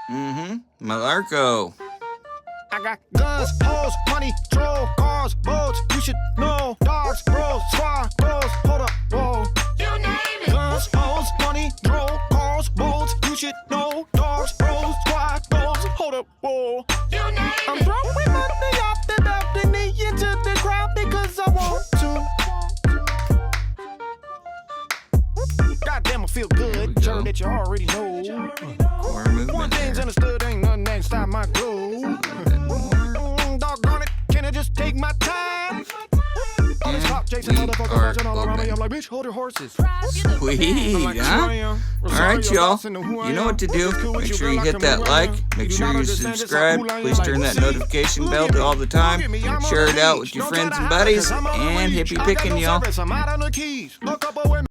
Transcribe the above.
Millarco. I got guns, hoes, money, troll, cars, boats. You should know. Dogs, bros, squad, goes. Hold up, whoa. You name it. Guns, hoes, money, troll, cars, boats. You should know. Dogs, bros, squad, goes. Hold up, whoa. You name I'm it. throwing money off the balcony into the crowd because I want to. Goddamn, I feel good. go. Turn that you already know. Core One movement thing's there. understood, ain't nothing that can stop my glow. Doggone it, can I just take my time? All this cop chasing we motherfuckers are watching all around me. open. I'm like, bitch, hold your horses. Sweet, I'm like, huh? All Alright, y'all. You know what to do. Make sure you hit that like. Make sure you subscribe. Please turn that notification bell to all the time. Share it out with your friends and buddies. And hippie picking, y'all. I'm out on the keys. Look up a